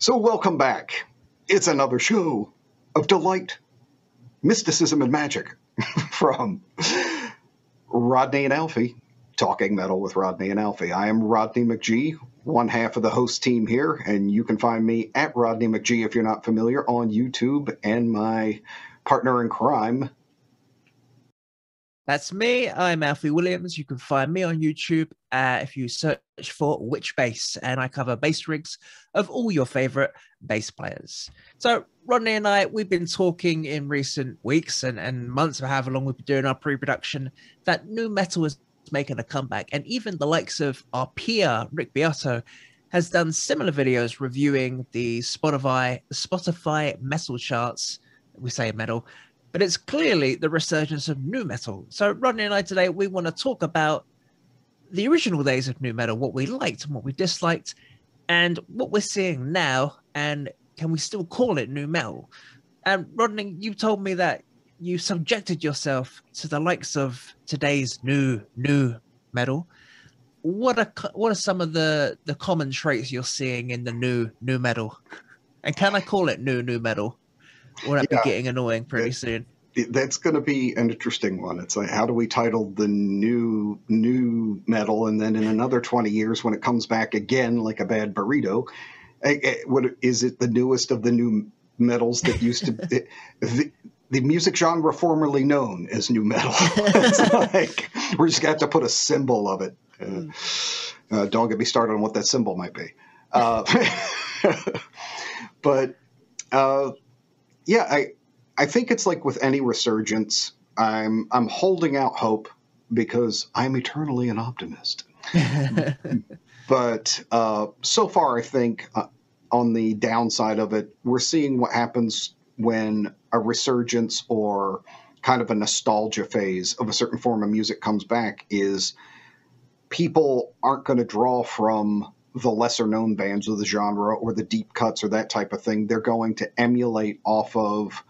So welcome back. It's another show of delight, mysticism, and magic from Rodney and Alfie, Talking Metal with Rodney and Alfie. I am Rodney McGee, one half of the host team here, and you can find me at Rodney McGee if you're not familiar on YouTube, and my partner in crime. That's me. I'm Alfie Williams. You can find me on YouTube if you search for Witch Bass, and I cover bass rigs of all your favorite bass players. So Rodney and I, we've been talking in recent weeks and months of however long we've been doing our pre-production that nu metal is making a comeback, and even the likes of our peer Rick Beato has done similar videos reviewing the Spotify metal charts. We say metal, but it's clearly the resurgence of nu metal. So Rodney and I today, we want to talk about the original days of nu metal, what we liked and what we disliked, and what we're seeing now, and can we still call it nu metal? And Rodney, you told me that you subjected yourself to the likes of today's nu metal. What are some of the common traits you're seeing in the nu metal? And can I call it nu metal? Or that be getting annoying pretty soon? That's going to be an interesting one. It's like, how do we title the new metal? And then in another 20 years, when it comes back again like a bad burrito, what is it? The newest of the new metals that used to the music genre formerly known as nu metal. It's like we're just going to have to put a symbol of it. Don't get me started on what that symbol might be. But yeah, I think it's like with any resurgence, I'm holding out hope because I'm eternally an optimist. But so far, I think on the downside of it, we're seeing what happens when a resurgence or kind of a nostalgia phase of a certain form of music comes back is people aren't going to draw from the lesser known bands of the genre or the deep cuts or that type of thing. They're going to emulate off of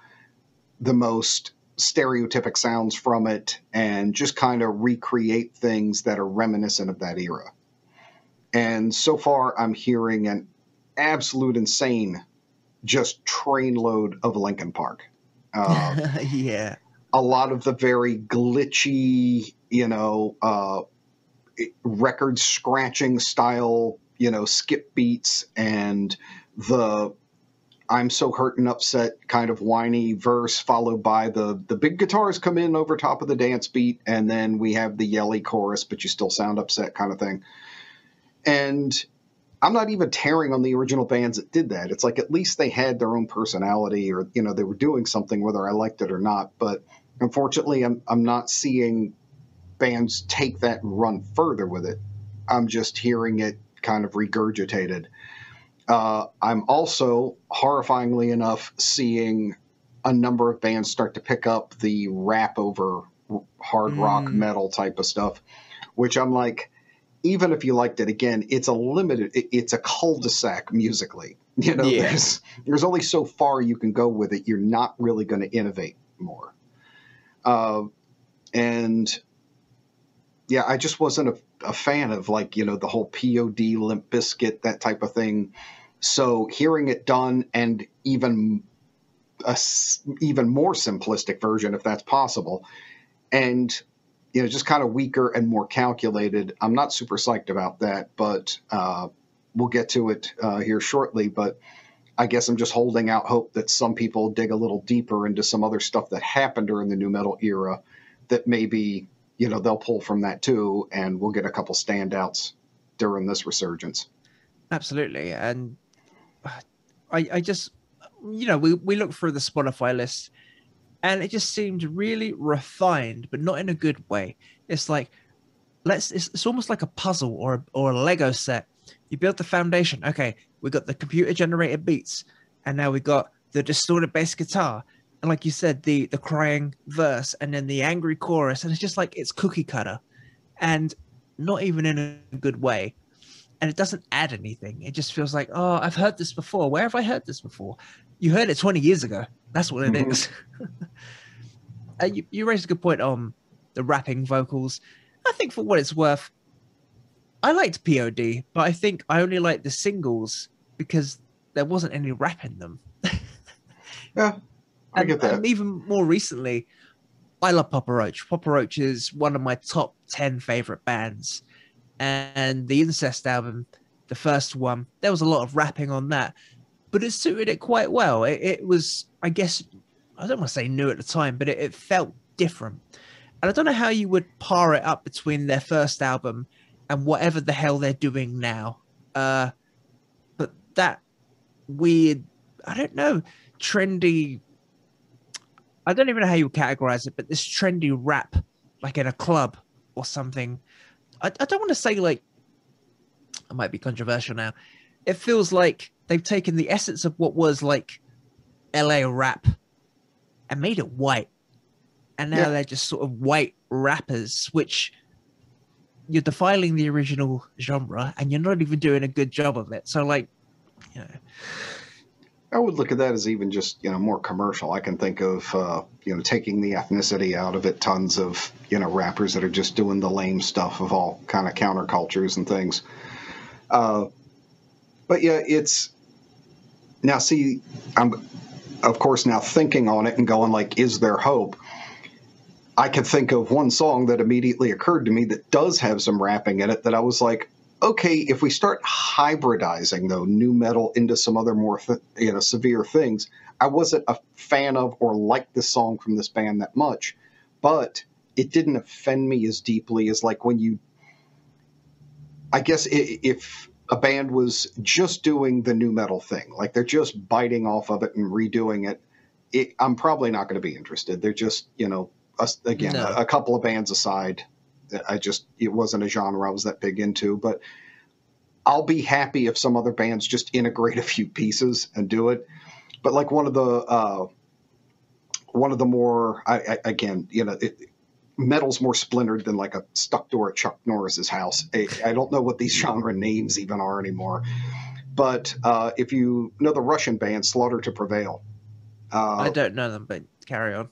the most stereotypic sounds from it and just kind of recreate things that are reminiscent of that era. And so far I'm hearing an absolute insane just trainload of Linkin Park. Yeah. A lot of the very glitchy, record scratching style, skip beats and the I'm so hurt and upset kind of whiny verse followed by the big guitars come in over top of the dance beat. And then we have the yelly chorus, but you still sound upset kind of thing. And I'm not even tearing on the original bands that did that. It's like, at least they had their own personality or, they were doing something whether I liked it or not. But unfortunately, I'm not seeing bands take that and run further with it. I'm just hearing it kind of regurgitated. I'm also, horrifyingly enough, seeing a number of bands start to pick up the rap over hard rock metal type of stuff, which I'm like, even if you liked it, again, it's a cul-de-sac musically. There's only so far you can go with it. You're not really going to innovate more. And yeah, I just wasn't a fan of the whole POD, Limp Bizkit, that type of thing. So hearing it done and even more simplistic version, if that's possible, and just kind of weaker and more calculated, I'm not super psyched about that, but we'll get to it here shortly. But I guess I'm just holding out hope that some people dig a little deeper into some other stuff that happened during the nu metal era that maybe they'll pull from that too, and we'll get a couple standouts during this resurgence. Absolutely. And I just, we look through the Spotify list and it just seemed really refined, but not in a good way. It's like, it's almost like a puzzle or a Lego set. You build the foundation. Okay, we got the computer generated beats, and now we got the distorted bass guitar. And like you said, the crying verse and then the angry chorus. And it's just like, it's cookie cutter and not even in a good way. And it doesn't add anything. It just feels like, oh, I've heard this before. Where have I heard this before? You heard it 20 years ago. That's what it is. You raised a good point on the rapping vocals. I think for what it's worth, I liked POD, but I think I only liked the singles because there wasn't any rap in them. Yeah, I get that. And even more recently, I love Papa Roach. Papa Roach is one of my top 10 favorite bands. And the Incest album, the first one, there was a lot of rapping on that, but it suited it quite well. It was, I guess, I don't want to say new at the time, but it felt different. And I don't know how you would par it up between their first album and whatever the hell they're doing now. But that weird, I don't know, trendy, I don't even know how you would categorize it, but this trendy rap, like in a club or something. I don't want to say, like, I might be controversial now. It feels like they've taken the essence of what was like LA rap and made it white. And now they're just sort of white rappers, which you're defiling the original genre and you're not even doing a good job of it. So, like, you know. I would look at that as even just, more commercial. I can think of, taking the ethnicity out of it. Tons of, rappers that are just doing the lame stuff of all kind of countercultures and things. But yeah, it's now, see, I'm of course now thinking on it and going like, is there hope? I could think of one song that immediately occurred to me that does have some rapping in it that I was like, okay, if we start hybridizing, though, nu metal into some other more severe things, I wasn't a fan of or liked this song from this band that much, but it didn't offend me as deeply as like when you, I guess if a band was just doing the nu metal thing, like they're just biting off of it and redoing it, I'm probably not going to be interested. They're just, again, a couple of bands aside, it wasn't a genre I was that big into, but I'll be happy if some other bands just integrate a few pieces and do it. But like one of the more, metal's more splintered than like a stuck door at Chuck Norris's house. I don't know what these genre names even are anymore. But if you know the Russian band Slaughter to Prevail. I don't know them, but carry on.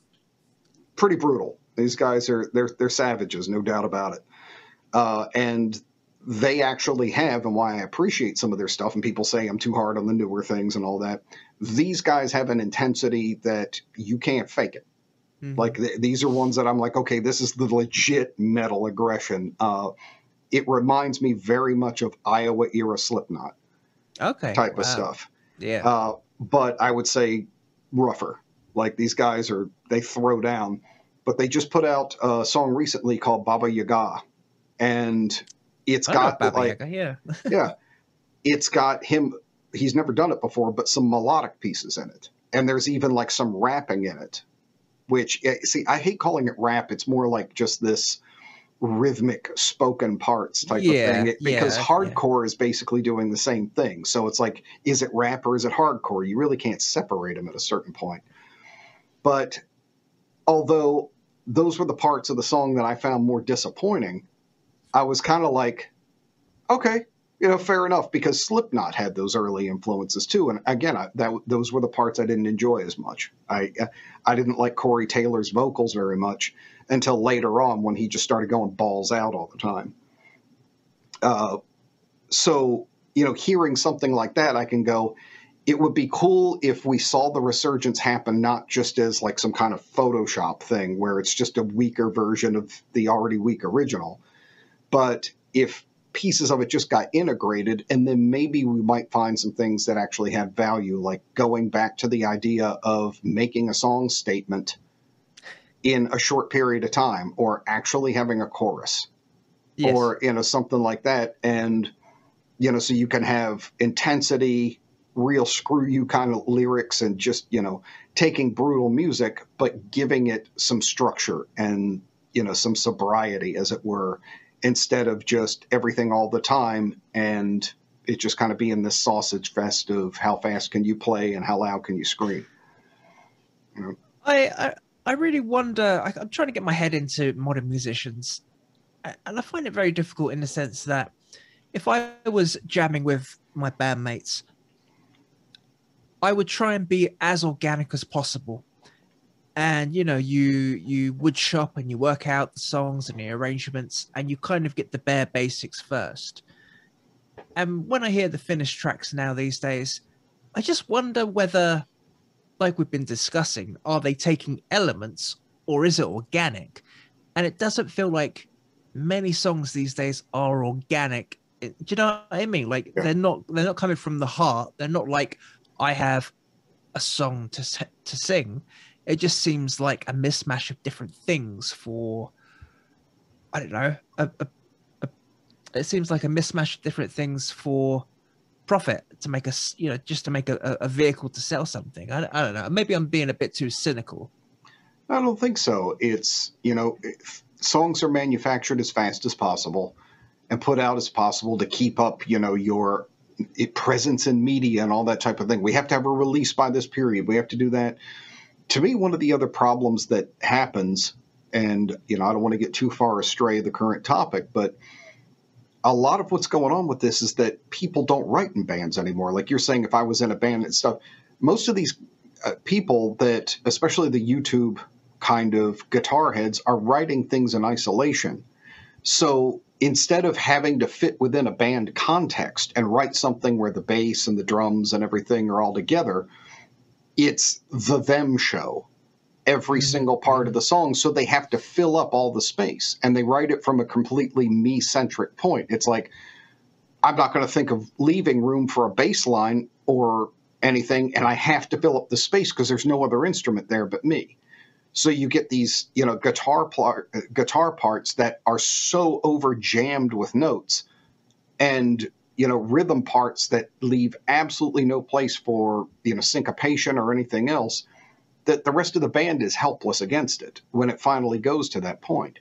Pretty brutal. These guys they're savages, no doubt about it. And they actually have, and why I appreciate some of their stuff, and people say I'm too hard on the newer things and all that, these guys have an intensity that you can't fake it. Mm-hmm. Like these are ones that I'm like, okay, this is the legit metal aggression. It reminds me very much of Iowa era Slipknot type of stuff. Yeah. But I would say rougher. Like these guys they throw down. But they just put out a song recently called Baba Yaga, and it's got Baba Yaga, yeah. Yeah, it's got him. He's never done it before, but some melodic pieces in it, and there's even like some rapping in it. Which, see, I hate calling it rap. It's more like just this rhythmic spoken parts type of thing. Because hardcore is basically doing the same thing. So it's like, is it rap or is it hardcore? You really can't separate them at a certain point. But although those were the parts of the song that I found more disappointing, I was kind of like, okay, fair enough, because Slipknot had those early influences too. And again, those were the parts I didn't enjoy as much. I didn't like Corey Taylor's vocals very much until later on when he just started going balls out all the time. So, hearing something like that, I can go, it would be cool if we saw the resurgence happen, not just as like some kind of Photoshop thing where it's just a weaker version of the already weak original. But if pieces of it just got integrated, and then maybe we might find some things that actually have value, like going back to the idea of making a song statement in a short period of time, or actually having a chorus, or, something like that. And, so you can have intensity, real screw you kind of lyrics, and just, taking brutal music, but giving it some structure and, some sobriety, as it were, instead of just everything all the time and it just kind of being this sausage fest of how fast can you play and how loud can you scream. I really wonder, I'm trying to get my head into modern musicians, and I find it very difficult in the sense that if I was jamming with my bandmates, I would try and be as organic as possible. And, you wood shop and you work out the songs and the arrangements, and you kind of get the bare basics first. And when I hear the finished tracks now these days, I just wonder whether, like we've been discussing, are they taking elements or is it organic? And it doesn't feel like many songs these days are organic. Do you know what I mean? Like Yeah. they're not coming from the heart. They're not like, I have a song to sing. It just seems like a mismatch of different things for, I don't know, it seems like a mismatch of different things for profit, to make us, just to make a vehicle to sell something. I don't know. Maybe I'm being a bit too cynical. I don't think so. It's, songs are manufactured as fast as possible and put out as possible to keep up, your presence in media and all that type of thing. We have to have a release by this period. We have to do that. To me, one of the other problems that happens, and, I don't want to get too far astray the current topic, but a lot of what's going on with this is that people don't write in bands anymore. Like you're saying, if I was in a band and stuff, most of these people that, especially the YouTube kind of guitar heads, are writing things in isolation. So instead of having to fit within a band context and write something where the bass and the drums and everything are all together, it's the them show every single part of the song. So they have to fill up all the space, and they write it from a completely me-centric point. It's like, I'm not going to think of leaving room for a bass line or anything, and I have to fill up the space because there's no other instrument there but me. So you get these, guitar parts that are so over jammed with notes, and, rhythm parts that leave absolutely no place for, syncopation or anything else, that the rest of the band is helpless against it when it finally goes to that point.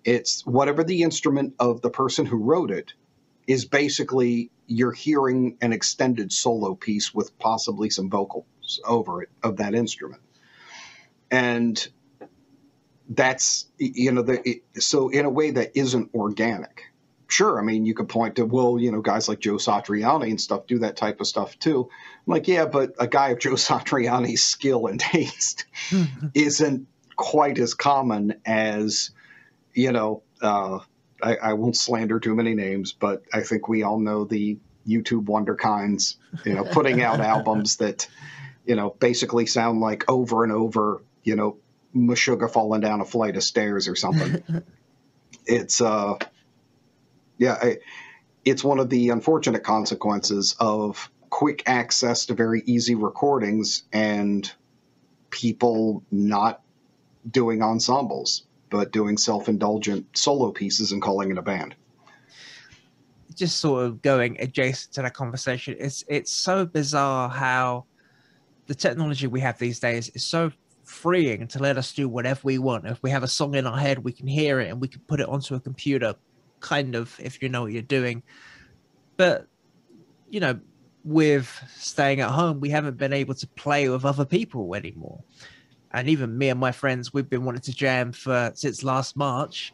It's whatever the instrument of the person who wrote it is, basically you're hearing an extended solo piece with possibly some vocals over it of that instrument. And that's, so in a way that isn't organic. Sure, I mean, you could point to, well, guys like Joe Satriani and stuff do that type of stuff too. I'm like, yeah, but a guy of Joe Satriani's skill and taste isn't quite as common as, I won't slander too many names, but I think we all know the YouTube wonderkinds, putting out albums that, basically sound like over and over, Meshuggah falling down a flight of stairs or something. It's, it's one of the unfortunate consequences of quick access to very easy recordings and people not doing ensembles, but doing self-indulgent solo pieces and calling it a band. Just sort of going adjacent to that conversation, it's so bizarre how the technology we have these days is so freeing to let us do whatever we want. If we have a song in our head, we can hear it and we can put it onto a computer, kind of, if you know what you're doing. But with staying at home, we haven't been able to play with other people anymore. And even me and my friends, we've been wanting to jam since last March.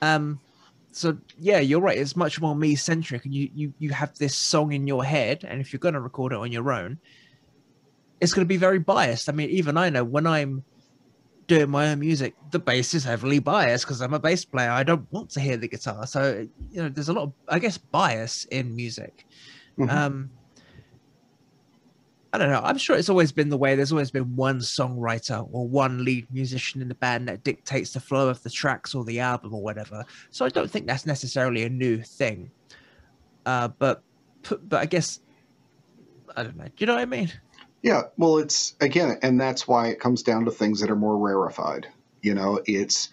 So yeah, you're right, it's much more me centric, and you have this song in your head, and if you're going to record it on your own, it's going to be very biased. I mean, even I know when I'm doing my own music, the bass is heavily biased because I'm a bass player. I don't want to hear the guitar. So, there's a lot of, I guess, bias in music. I don't know. I'm sure it's always been the way. There's always been one songwriter or one lead musician in the band that dictates the flow of the tracks or the album or whatever. So I don't think that's necessarily a new thing. But I guess, I don't know. Do you know what I mean? Yeah, well, it's, again, and that's why it comes down to things that are more rarefied. It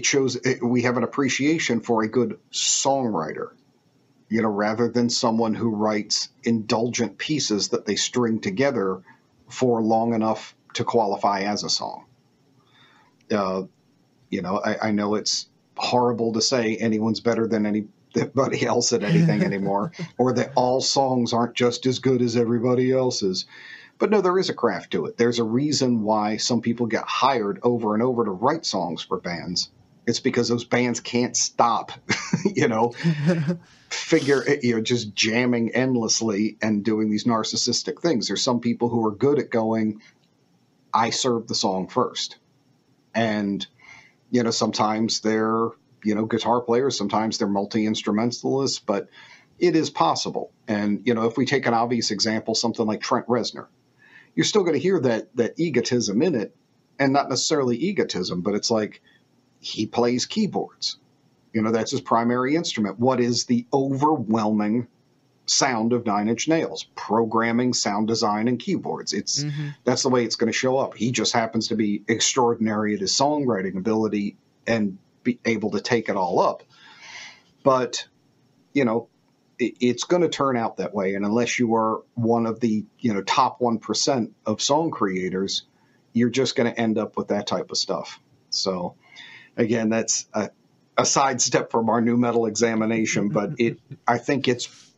shows we have an appreciation for a good songwriter, rather than someone who writes indulgent pieces that they string together for long enough to qualify as a song. I know it's horrible to say anyone's better than anybody else at anything anymore, or that all songs aren't just as good as everybody else's. But no, there is a craft to it. There's a reason why some people get hired over and over to write songs for bands. It's because those bands can't stop, just jamming endlessly and doing these narcissistic things. There's some people who are good at going, I serve the song first. And, sometimes they're, guitar players, sometimes they're multi-instrumentalists, but it is possible. And, you know, if we take an obvious example, something like Trent Reznor, you're still going to hear that egotism in it, and not necessarily egotism, but it's like he plays keyboards. You know, that's his primary instrument. What is the overwhelming sound of Nine Inch Nails? Programming, sound design, and keyboards. That's the way it's going to show up. He just happens to be extraordinary at his songwriting ability and be able to take it all up. But, you know, it's going to turn out that way. And unless you are one of the, you know, top 1% of song creators, you're just going to end up with that type of stuff. So again, that's a sidestep from our new metal examination, but I think it's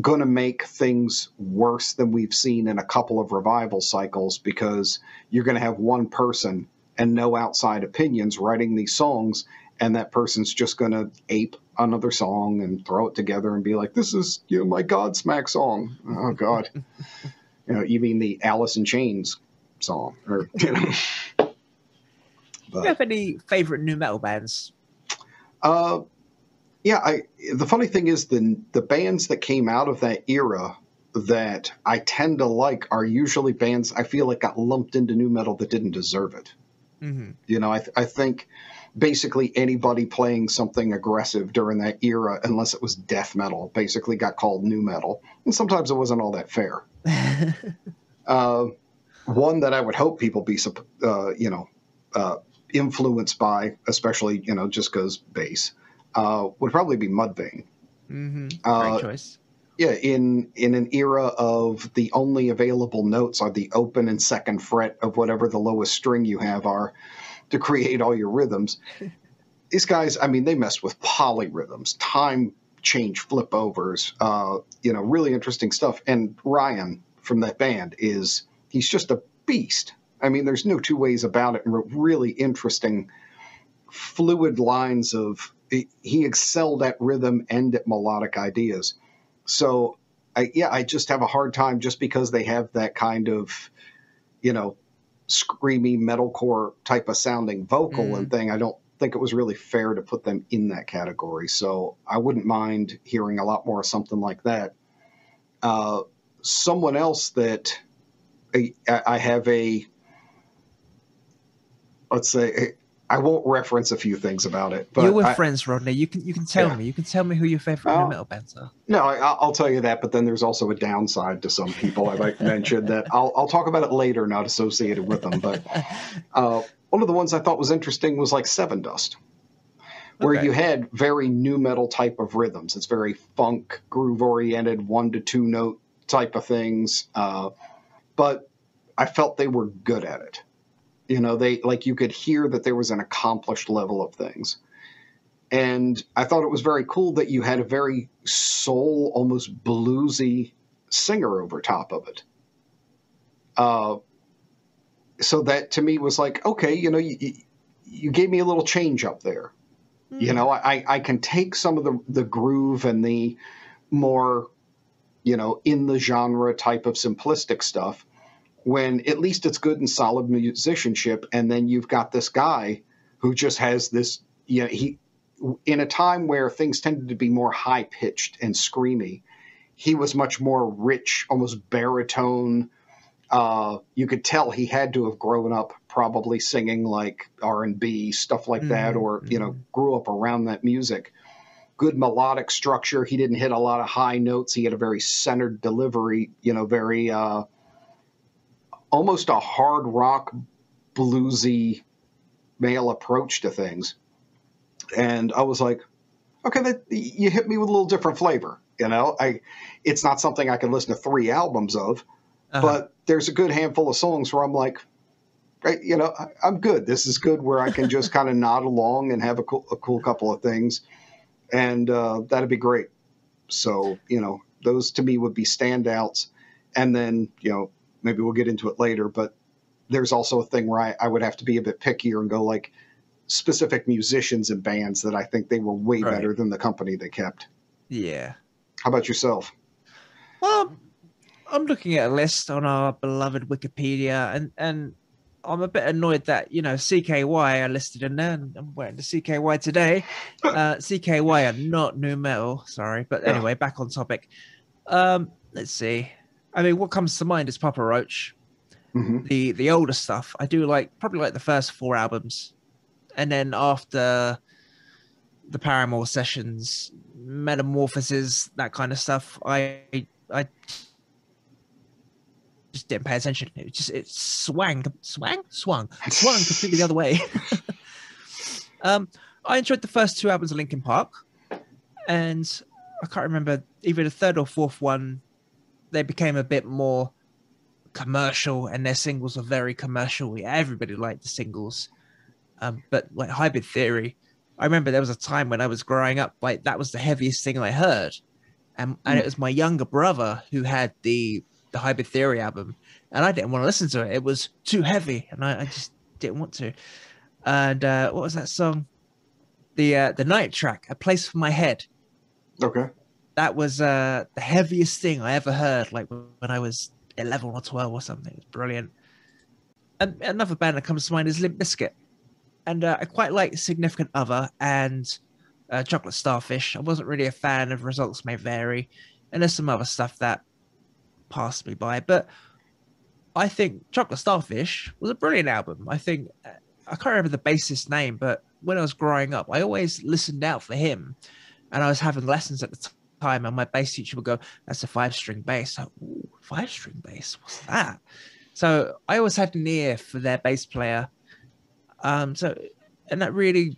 going to make things worse than we've seen in a couple of revival cycles, because you're going to have one person and no outside opinions writing these songs, and that person's just going to ape another song and throw it together and be like, this is, you know, my Godsmack song. Oh God. You know, you mean the Alice in Chains song, or, you know. Do you have any favorite new metal bands? Yeah, the funny thing is the bands that came out of that era that I tend to like are usually bands I feel like got lumped into new metal that didn't deserve it. You know, I think basically anybody playing something aggressive during that era, unless it was death metal, basically got called new metal. And sometimes it wasn't all that fair. One that I would hope people be, you know, influenced by, especially, you know, just because bass, would probably be Mudvayne. Great choice. Yeah, in an era of the only available notes are the open and second fret of whatever the lowest string you have are to create all your rhythms. These guys, I mean, they messed with polyrhythms, time change flip overs, you know, really interesting stuff. And Ryan from that band he's just a beast. I mean, there's no two ways about it. And really interesting, fluid lines of, he excelled at rhythm and at melodic ideas. So, I just have a hard time, just because they have that kind of, you know, screamy metalcore type of sounding vocal and thing. I don't think it was really fair to put them in that category. So I wouldn't mind hearing a lot more of something like that. Someone else that I have let's say, I won't reference a few things about it. But you're friends, Rodney. You can tell me. You can tell me who your favorite new metal bands are. No, I'll tell you that. But then there's also a downside to some people. I might mention that I'll talk about it later, not associated with them. But one of the ones I thought was interesting was like Seven Dust, where you had very new metal type of rhythms. It's very funk, groove oriented, 1 to 2 note type of things. But I felt they were good at it. You know, you could hear that there was an accomplished level of things. And I thought it was very cool that you had a very soul, almost bluesy singer over top of it. So that to me was like, okay, you know, you gave me a little change up there. You know, I can take some of the groove and the more, you know, in the genre type of simplistic stuff, when at least it's good and solid musicianship. And then you've got this guy who just has this, you know, he, in a time where things tended to be more high pitched and screamy, he was much more rich, almost baritone. You could tell he had to have grown up probably singing like R&B, stuff like that, or, you know, grew up around that music. Good melodic structure. He didn't hit a lot of high notes. He had a very centered delivery, you know, very, almost a hard rock, bluesy male approach to things. And I was like, okay, you hit me with a little different flavor. You know, it's not something I can listen to 3 albums of, but there's a good handful of songs where I'm like, you know, I'm good. This is good, where I can just kind of nod along and have a cool couple of things. And that'd be great. So, you know, those to me would be standouts. And then, you know, maybe we'll get into it later, but there's also a thing where I would have to be a bit pickier and go like specific musicians and bands that I think they were way better than the company they kept. Yeah. How about yourself? Well, I'm looking at a list on our beloved Wikipedia, and I'm a bit annoyed that, you know, CKY are listed in there, and I'm wearing the CKY today. CKY are not new metal, sorry. But anyway, back on topic. Let's see. I mean, what comes to mind is Papa Roach. The older stuff. I do probably like the first 4 albums. And then after the Paramore sessions, Metamorphoses, that kind of stuff, I just didn't pay attention. It swung completely the other way. I enjoyed the first 2 albums of Linkin Park, and I can't remember either the third or fourth one. They became a bit more commercial, and their singles were very commercial. Yeah, everybody liked the singles, but like Hybrid Theory, I remember there was a time when I was growing up, like that was the heaviest thing I heard, and it was my younger brother who had the Hybrid Theory album, and I didn't want to listen to it. It was too heavy, and I just didn't want to. And what was that song? The Night track, A Place for My Head. Okay. That was the heaviest thing I ever heard, like when I was 11 or 12 or something. It's brilliant. And another band that comes to mind is Limp Bizkit. And I quite like Significant Other and Chocolate Starfish. I wasn't really a fan of Results May Vary. And there's some other stuff that passed me by. But I think Chocolate Starfish was a brilliant album. I think, I can't remember the bassist's name, but when I was growing up, I always listened out for him. And I was having lessons at the time, and my bass teacher would go, "That's a 5-string bass." Like, ooh, 5-string bass? What's that? So I always had an ear for their bass player. And that really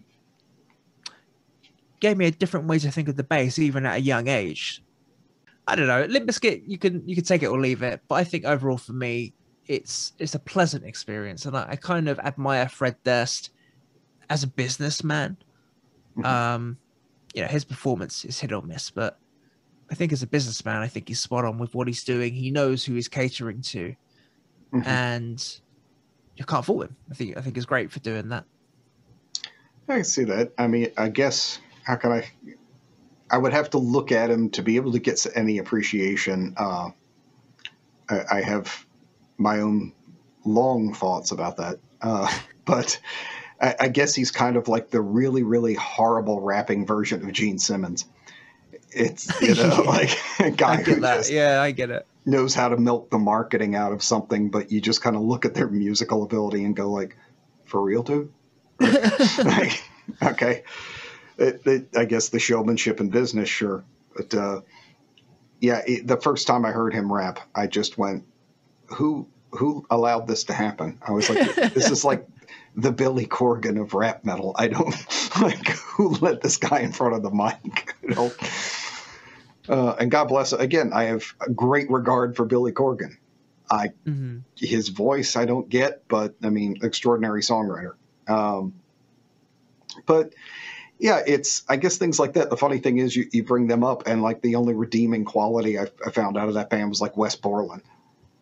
gave me a different way to think of the bass, even at a young age. I don't know. Limp Bizkit, you can take it or leave it, but I think overall for me, it's a pleasant experience, and I kind of admire Fred Durst as a businessman. You know, his performance is hit or miss, but I think as a businessman, I think he's spot on with what he's doing. He knows who he's catering to, and you can't fault him. I think he's great for doing that. I can see that. I mean, I guess, how can I would have to look at him to be able to get any appreciation. I have my own long thoughts about that. But I guess he's kind of like the really, really horrible rapping version of Gene Simmons. It's, you know, like a guy who just I get it. knows how to milk the marketing out of something, but you just kind of look at their musical ability and go like, for real, dude? Like, okay. I guess the showmanship in business, sure. But the first time I heard him rap, I just went, who allowed this to happen? I was like, this is like the Billy Corgan of rap metal. I don't like, who let this guy in front of the mic? You know? And God bless. Again, I have a great regard for Billy Corgan. His voice I don't get, but I mean, extraordinary songwriter. But yeah, it's, I guess things like that. The funny thing is you bring them up, and like the only redeeming quality I found out of that band was like Wes Borland.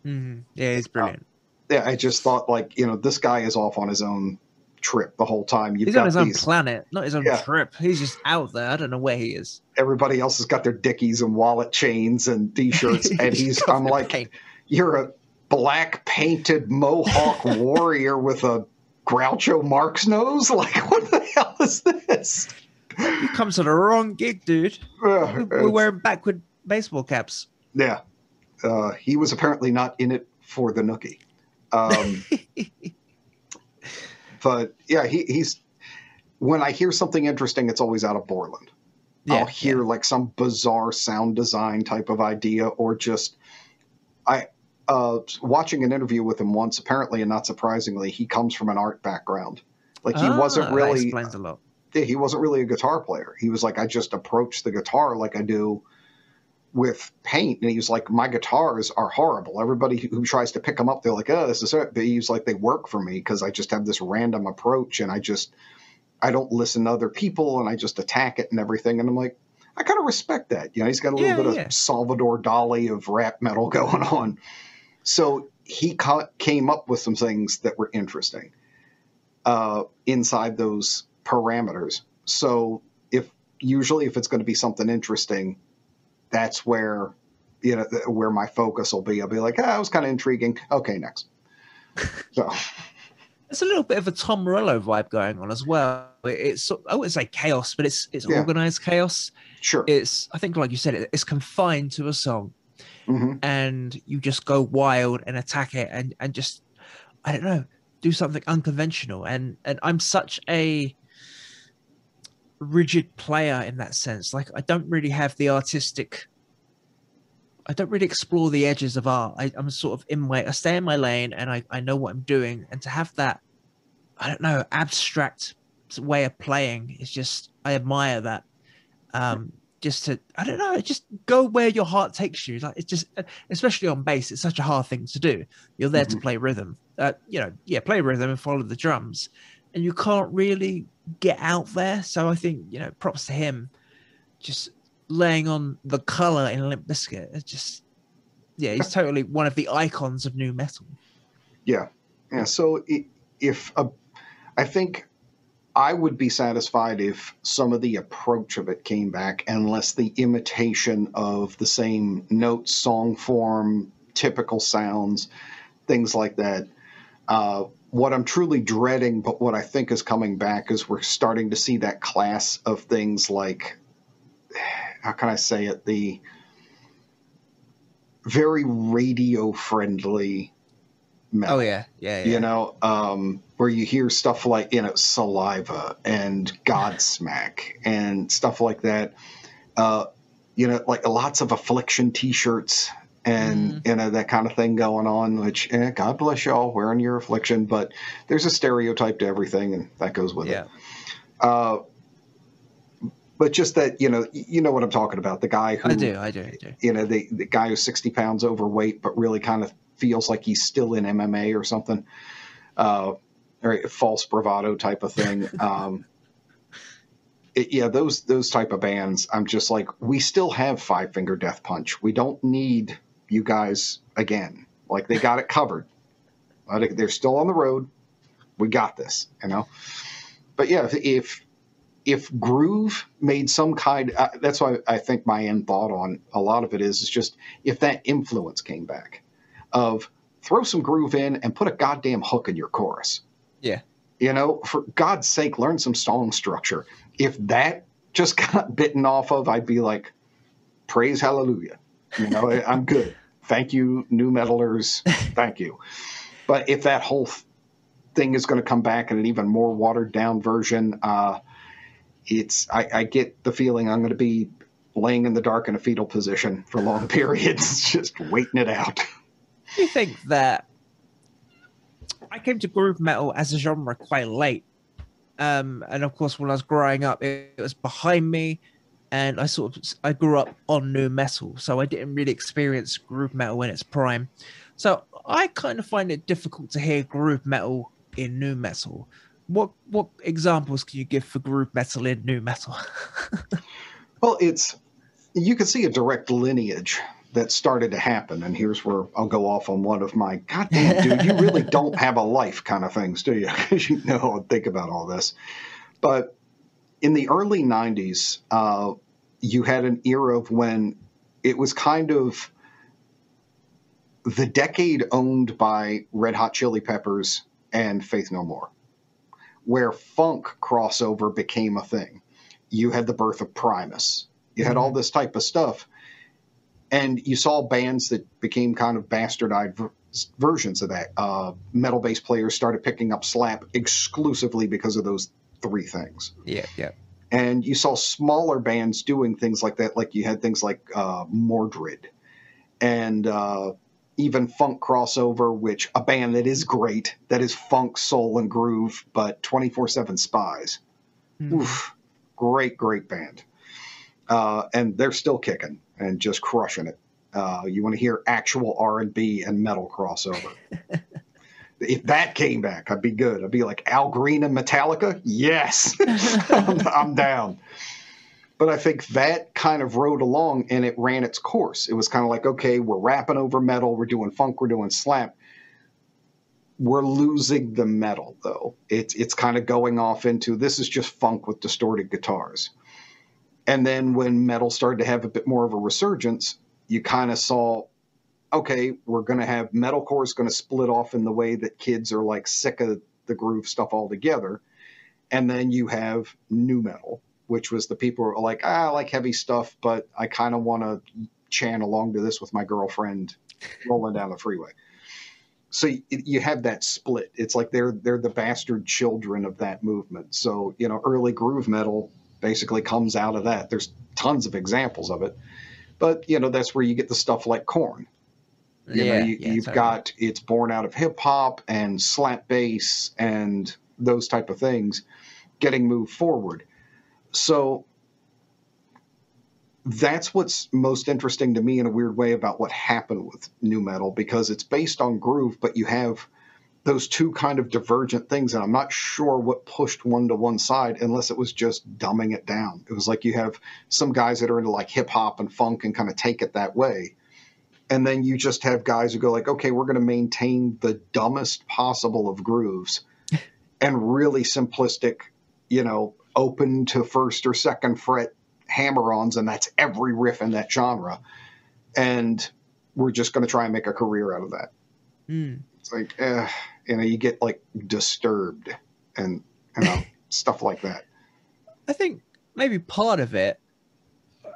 Yeah, he's brilliant. Yeah, I just thought, like, you know, this guy is off on his own trip the whole time. He's on his own planet, not his own trip. He's just out there. I don't know where he is. Everybody else has got their Dickies and wallet chains and T-shirts, and I'm like, paint. You're a black painted Mohawk warrior with a Groucho Marx nose? Like, what the hell is this? You come to the wrong gig, dude. We're wearing backward baseball caps. Yeah. He was apparently not in it for the nookie. But yeah, he's, when I hear something interesting, it's always out of Borland. I'll hear like some bizarre sound design type of idea, or just watching an interview with him once, apparently, and not surprisingly, he comes from an art background. Like, he wasn't really, that explains a lot. He wasn't really a guitar player. He was like, I just approach the guitar like I do with paint. And he was like, my guitars are horrible. Everybody who tries to pick them up, they're like, oh, this is it. But he's like, they work for me because I just have this random approach, and I don't listen to other people, and I just attack it and everything. And I'm like, I kind of respect that. You know, he's got a little bit of Salvador Dali of rap metal going on. So he came up with some things that were interesting inside those parameters. So usually if it's going to be something interesting, that's where, you know, where my focus will be. I'll be like, it was kind of intriguing. Okay, next. So There's a little bit of a Tom Morello vibe going on as well. It's, I wouldn't say chaos, but it's Yeah, organized chaos. sure. It's, I think, like you said, it's confined to a song, Hmm. and you just go wild and attack it, and just, I don't know, do something unconventional. And I'm such a rigid player in that sense. Like, I don't really have the artistic. I don't really explore the edges of art. I'm sort of in my, I stay in my lane, and I know what I'm doing. And to have that, I don't know, abstract way of playing is just, I admire that. Um, just to, I don't know, just go where your heart takes you. Like, it's just, especially on bass, it's such a hard thing to do. You're there to Hmm. play rhythm, yeah, play rhythm and follow the drums, and you can't really get out there. So I think, props to him, just laying on the color in Limp Bizkit. It's just, yeah, he's totally one of the icons of new metal. Yeah, yeah. So if I think I would be satisfied if some of the approach of it came back, unless the imitation of the same notes, song form, typical sounds, things like that. What I'm truly dreading, but what I think is coming back, is we're starting to see that class of things like, how can I say it, the very radio friendly Oh metal. yeah, yeah, yeah. Where you hear stuff like, Saliva and Godsmack and stuff like that. Like lots of Affliction t-shirts and, Mm, that kind of thing going on, which, God bless y'all wearing your Affliction, but there's a stereotype to everything, and that goes with it. yeah, Uh, but just that, you know what I'm talking about. The guy I who, do, I do, I do. the guy who's 60 pounds overweight, but really kind of feels like he's still in MMA or something. Or a false bravado type of thing. Those type of bands, I'm just like, we still have Five Finger Death Punch. We don't need you guys again. Like, they got it covered. They're still on the road. We got this, But yeah, if groove made some kind, that's why I think my end thought on a lot of it is just, if that influence came back of throw some groove in and put a goddamn hook in your chorus. Yeah. For God's sake, learn some song structure. If that just got bitten off of, I'd be like, praise hallelujah. I'm good. Thank you, new metalers. Thank you. But if that whole thing is going to come back in an even more watered down version, I get the feeling I'm going to be laying in the dark in a fetal position for long periods, just waiting it out. Do you think that I came to groove metal as a genre quite late? And of course, when I was growing up, it was behind me, and I grew up on new metal, so I didn't really experience groove metal in its prime. So I kind of find it difficult to hear groove metal in new metal. What examples can you give for groove metal in new metal? Well, you can see a direct lineage that started to happen, and here's where I'll go off on one of my, goddamn, dude, you really don't have a life kind of things, do you? Because think about all this. But in the early 90s, you had an era of when it was kind of the decade owned by Red Hot Chili Peppers and Faith No More, where funk crossover became a thing. You had the birth of Primus. You had all this type of stuff. And you saw bands that became kind of bastardized versions of that. Metal bass players started picking up slap exclusively because of those three things. Yeah, yeah. And you saw smaller bands doing things like that. Like you had things like Mordred and even funk crossover, which a band that is great, that is funk, soul, and groove, but 24/7 Spies. Oof, great band. And they're still kicking and just crushing it. You want to hear actual R&B and metal crossover. If that came back, I'd be good. I'd be like Al Green and Metallica. Yes, I'm down. But I think that kind of rode along and it ran its course. It was kind of like, okay, we're rapping over metal. We're doing funk. We're doing slap. We're losing the metal, though. It's kind of going off into, this is just funk with distorted guitars. And then when metal started to have a bit more of a resurgence, you kind of saw, okay, we're going to have metalcore is going to split off in the way that kids are like sick of the groove stuff altogether. And then you have nu metal, which was the people who are like, I like heavy stuff, but I kind of want to chant along to this with my girlfriend rolling down the freeway. So you have that split. It's like they're the bastard children of that movement. So, early groove metal basically comes out of that. There's tons of examples of it. But, that's where you get the stuff like Korn. You've totally got, it's born out of hip hop and slap bass and those type of things getting moved forward. So that's what's most interesting to me in a weird way about what happened with nu metal, because it's based on groove, but you have those two kind of divergent things. And I'm not sure what pushed one to one side, unless it was just dumbing it down. It was like you have some guys that are into like hip hop and funk and kind of take it that way. And then you just have guys who go like, okay, we're going to maintain the dumbest possible of grooves and really simplistic, open to first or second fret hammer-ons, and that's every riff in that genre. And we're just going to try and make a career out of that. It's like, you get like Disturbed and stuff like that. I think maybe part of it,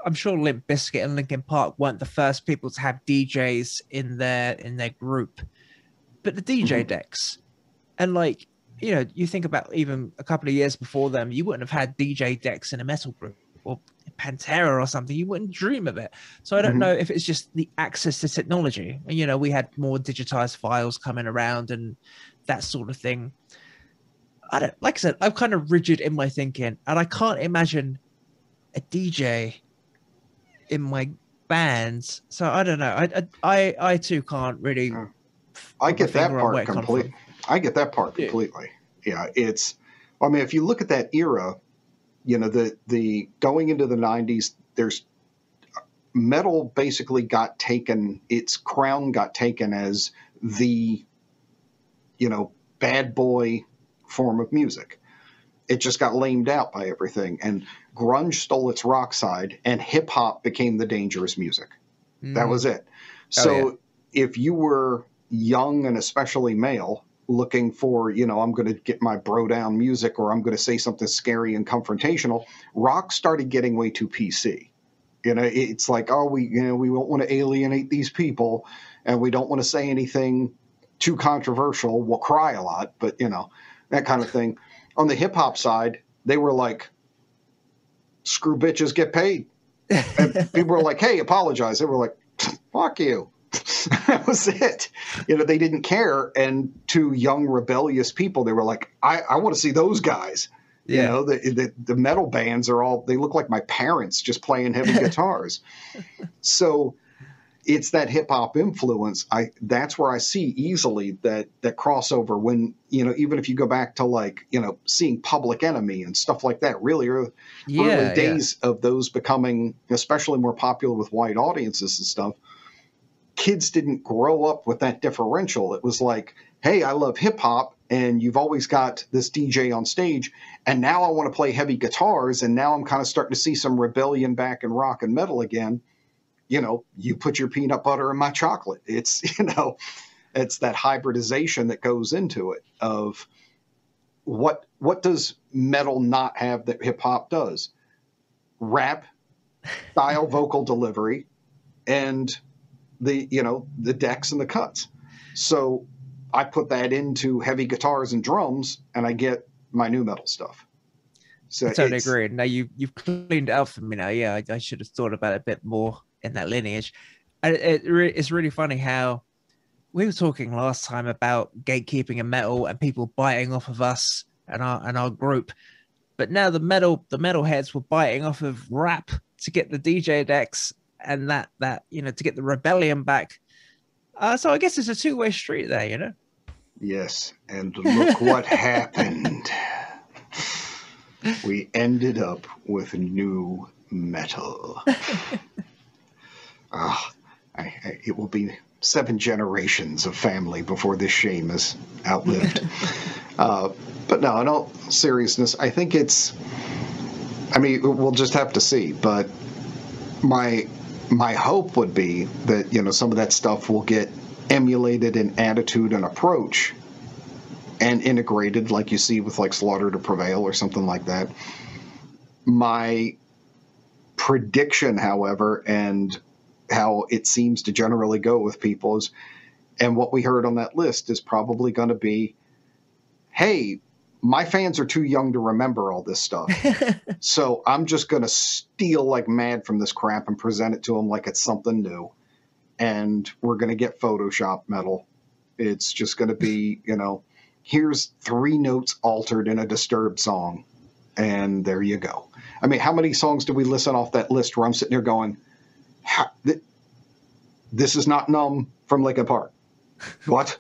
I'm sure Limp Bizkit and Linkin Park weren't the first people to have DJs in their group, but the DJ decks, and like, you think about even a couple of years before them, you wouldn't have had DJ decks in a metal group or Pantera or something. You wouldn't dream of it. So I don't know if it's just the access to technology. We had more digitized files coming around and that sort of thing. Like I said, I'm kind of rigid in my thinking, and I can't imagine a DJ in my bands. So I don't know. I too can't really. I get that part completely. I get that part completely. Yeah, if you look at that era, the going into the 90s, there's metal basically got taken, its crown got taken as the, bad boy form of music. It just got lamed out by everything. And grunge stole its rock side, and hip hop became the dangerous music. That was it. So if you were young and especially male, looking for, I'm going to get my bro down music, or I'm going to say something scary and confrontational, rock started getting way too PC. It's like, we don't want to alienate these people, and we don't want to say anything too controversial. We'll cry a lot, but that kind of thing. On the hip hop side, they were like, screw bitches, get paid. And people were like, hey, apologize. They were like, fuck you. That was it. They didn't care. And to young rebellious people, they were like, I want to see those guys. Yeah. The metal bands they look like my parents just playing heavy guitars. So it's that hip hop influence. That's where I see easily that crossover when, even if you go back to like, seeing Public Enemy and stuff like that, really early days of those becoming especially more popular with white audiences and stuff. Kids didn't grow up with that differential. It was like, hey, I love hip hop, and you've always got this DJ on stage, and now I want to play heavy guitars, and now I'm kind of starting to see some rebellion back in rock and metal again. You put your peanut butter in my chocolate. It's, it's that hybridization that goes into it of what does metal not have that hip hop does? Rap, style vocal delivery, and the decks and the cuts. So I put that into heavy guitars and drums, and I get my nu metal stuff. So I totally agree. Now you've cleaned it out for me now. Yeah, I should have thought about it a bit more in that lineage. It's really funny how we were talking last time about gatekeeping in metal and people biting off of us and our group, but now the metal heads were biting off of rap to get the DJ decks and that to get the rebellion back. So I guess it's a two-way street there, Yes, and look what happened. We ended up with nu metal. It will be 7 generations of family before this shame is outlived. But no, in all seriousness, I think we'll just have to see. But my hope would be that, some of that stuff will get emulated in attitude and approach and integrated like you see with like Slaughter to Prevail or something like that. My prediction, however, and how it seems to generally go with people is, and what we heard on that list is probably going to be, hey, my fans are too young to remember all this stuff. So I'm just going to steal like mad from this crap and present it to them like it's something new. And we're going to get Photoshop metal. It's just going to be, you know, here's 3 notes altered in a Disturbed song. And there you go. I mean, how many songs do we listen off that list where I'm sitting there going, this is not Numb from Linkin Park. What?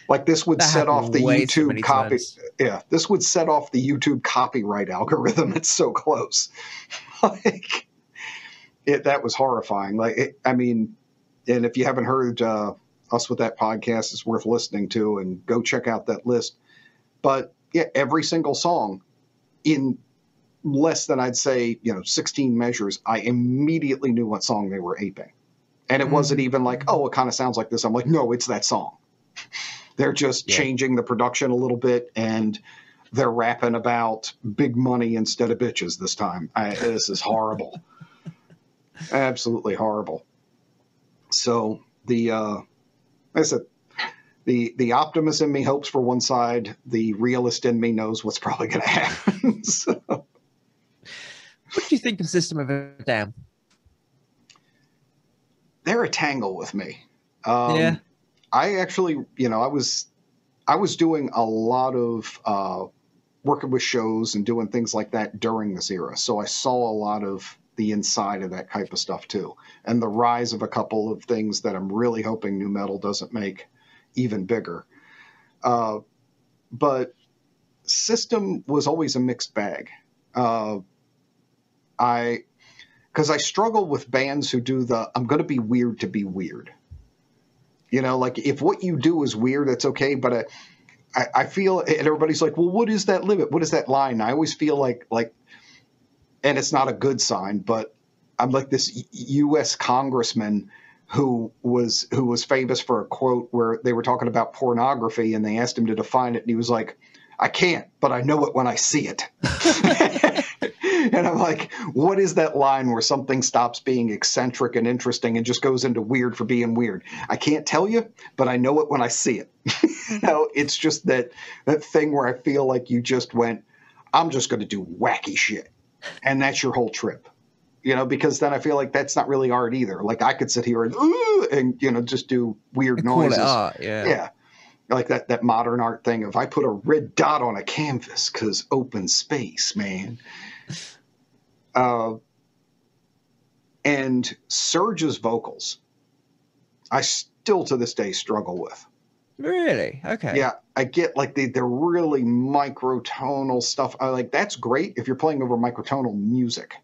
Like this would set off the YouTube copy. Yeah, this would set off the YouTube copyright algorithm. It's so close. Like that was horrifying. Like, I mean, and if you haven't heard us with that podcast, it's worth listening to, and go check out that list. But yeah, every single song in less than, I'd say, 16 measures, I immediately knew what song they were aping. And it wasn't even like, oh, it kind of sounds like this. I'm like, no, it's that song. They're just changing the production a little bit, and they're rapping about big money instead of bitches this time. This is horrible. Absolutely horrible. So like I said, the optimist in me hopes for one side. The realist in me knows what's probably going to happen. So. What do you think of System of a Down? They're a tangle with me. Yeah. I actually, I was doing a lot of working with shows and doing things like that during this era. So I saw a lot of the inside of that type of stuff too. And the rise of a couple of things that I'm really hoping nu metal doesn't make even bigger. But System was always a mixed bag. Because I struggle with bands who do I'm going to be weird to be weird. Like if what you do is weird, that's okay. But I feel, and everybody's like, well, what is that limit? What is that line? I always feel like, and it's not a good sign, but I'm like this U.S. congressman who was famous for a quote where they were talking about pornography and they asked him to define it. And he was like, I can't, but I know it when I see it. And I'm like, what is that line where something stops being eccentric and interesting and just goes into weird for being weird? I can't tell you, but I know it when I see it. It's just that thing where I feel like you just went, I'm just going to do wacky shit. And that's your whole trip, because then I feel like that's not really art either. Like I could sit here and just do weird noises. Call it art, yeah. Yeah. Like that modern art thing of I put a red dot on a canvas because open space, man. And Surge's vocals, I still to this day struggle with. Really? Okay. Yeah, I get like they're really microtonal stuff. I like that's great if you're playing over microtonal music.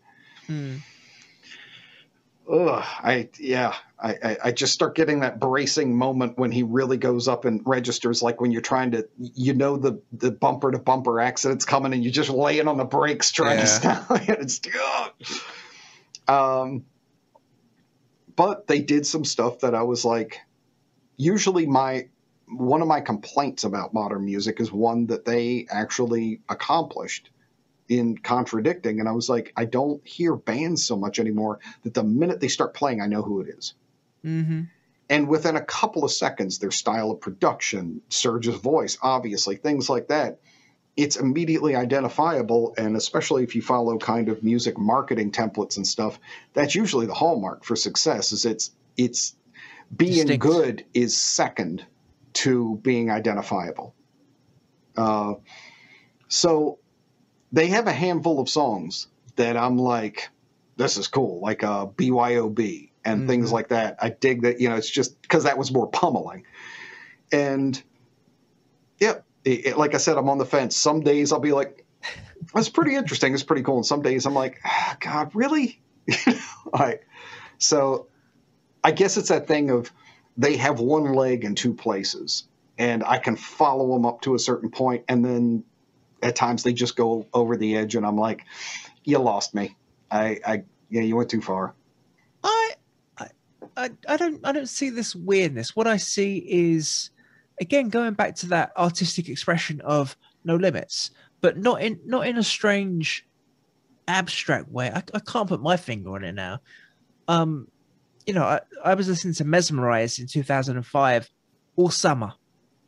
I just start getting that bracing moment when he really goes up and registers, like when you're trying to, the bumper to bumper accident's coming and you're just laying on the brakes trying to stop it. It's but they did some stuff that I was like, usually one of my complaints about modern music is one that they actually accomplished in contradicting. And I was like, I don't hear bands so much anymore that the minute they start playing, I know who it is. Mm-hmm. And within a couple of seconds, their style of production, Surge's voice, obviously, things like that, it's immediately identifiable. And especially if you follow kind of music marketing templates and stuff, that's usually the hallmark for success is it's being distinct. Good is second to being identifiable. So they have a handful of songs that I'm like, this is cool, like BYOB and things like that. I dig that, it's just because that was more pummeling. And yeah, like I said, I'm on the fence. Some days I'll be like, that's pretty interesting. It's pretty cool. And some days I'm like, God, really? So I guess it's that thing of they have one leg in two places and I can follow them up to a certain point, and then at times they just go over the edge and I'm like, you lost me. You went too far. I don't see this weirdness. What I see is again, going back to that artistic expression of no limits, but not in a strange abstract way. I can't put my finger on it now. You know, I was listening to Mesmerize in 2005 all summer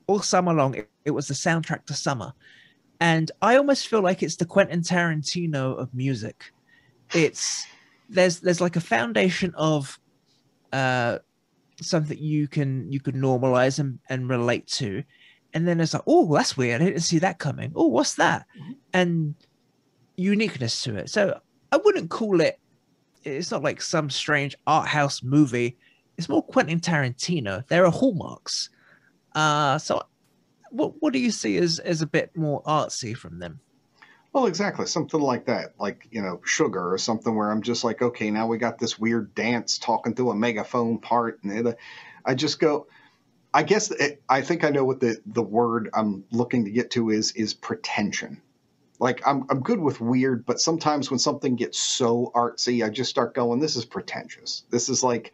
long. It was the soundtrack to summer. And I almost feel like it's the Quentin Tarantino of music. There's like a foundation of something you can normalize and relate to. And then it's like, oh, that's weird. I didn't see that coming. Oh, what's that? And uniqueness to it. So I wouldn't call it's not like some strange art house movie. It's more Quentin Tarantino. There are hallmarks. So what do you see as a bit more artsy from them? Well, exactly. Something like that, like, you know, Sugar or something where I'm just like, okay, now we got this weird dance talking through a megaphone part. And I just go, I guess I think I know what the word I'm looking to get to is pretension. Like I'm good with weird, but sometimes when something gets so artsy, I just start going, this is pretentious. This is like,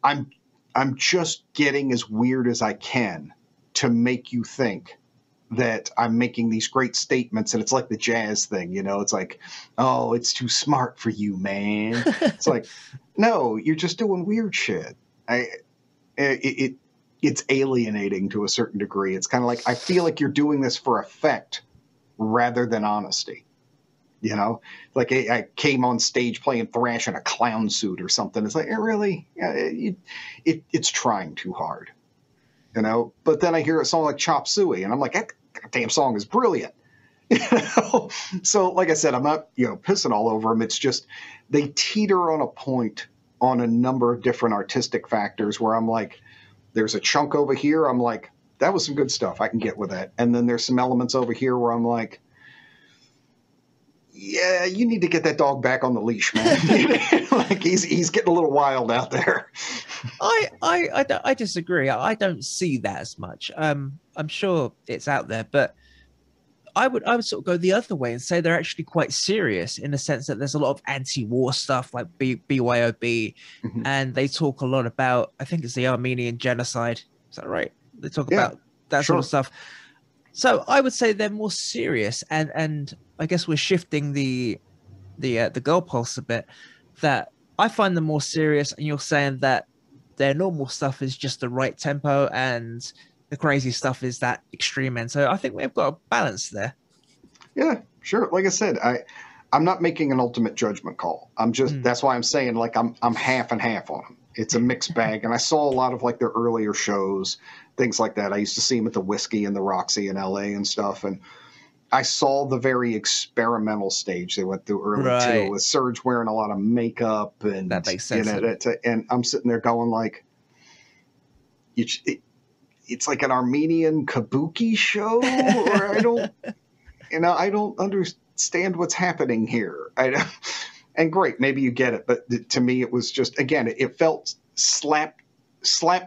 I'm just getting as weird as I can to make you think that I'm making these great statements. And it's like the jazz thing, you know, it's like, oh, it's too smart for you, man. It's like, no, you're just doing weird shit. It's alienating to a certain degree. It's kind of like, I feel like you're doing this for effect rather than honesty. You know, like I came on stage playing thrash in a clown suit or something. It's like, really? It's trying too hard, you know? But then I hear a song like Chop Suey and I'm like, that damn song is brilliant. You know? So like I said, I'm not, you know, pissing all over them. It's just they teeter on a point on a number of different artistic factors where I'm like, there's a chunk over here. I'm like, that was some good stuff. I can get with that. And then there's some elements over here where I'm like, yeah, you need to get that dog back on the leash, man. Like he's getting a little wild out there. I disagree. I don't see that as much. I'm sure it's out there, but I would sort of go the other way and say they're actually quite serious in the sense that there's a lot of anti-war stuff like BYOB, and they talk a lot about, I think it's the Armenian genocide. Is that right? They talk about that sort of stuff. So I would say they're more serious, and I guess we're shifting the goalposts a bit. That I find them more serious, and you're saying that their normal stuff is just the right tempo, and the crazy stuff is that extreme end. So I think we've got a balance there. Yeah, sure. Like I said, I'm not making an ultimate judgment call. I'm just that's why I'm saying like I'm half and half on them. It's a mixed bag, and I saw a lot of like their earlier shows, things like that. I used to see them at the Whiskey and the Roxy in LA and stuff, and I saw the very experimental stage they went through early too, with Serge wearing a lot of makeup, and that makes sense. You know, and I'm sitting there going like, it's like an Armenian kabuki show, or I don't understand what's happening here. And great, maybe you get it, but to me it was just, again, it felt slapped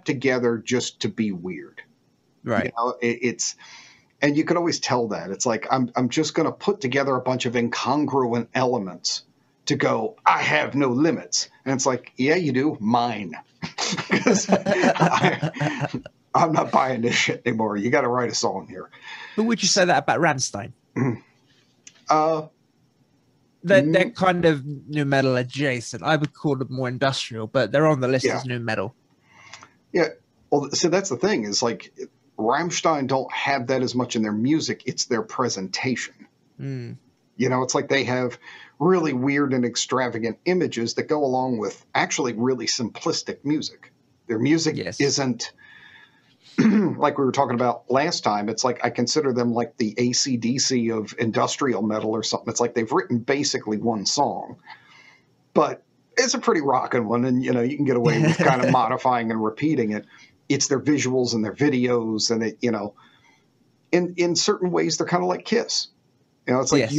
together just to be weird. Right. You know, and you could always tell that. It's like, I'm just going to put together a bunch of incongruent elements to go, I have no limits. And it's like, yeah, you do. Mine. Because I'm not buying this shit anymore. You got to write a song here. But would you say that about Rammstein? They're kind of new metal adjacent. I would call them more industrial, but they're on the list as new metal. Yeah. Well, so that's the thing is like Rammstein don't have that as much in their music. It's their presentation. You know, it's like they have really weird and extravagant images that go along with actually really simplistic music. Their music isn't like we were talking about last time. It's like I consider them like the AC/DC of industrial metal or something. It's like they've written basically one song, but it's a pretty rocking one. And, you know, you can get away with kind of modifying and repeating it. It's their visuals and their videos. And, it, you know, in certain ways, they're kind of like Kiss. You know, it's like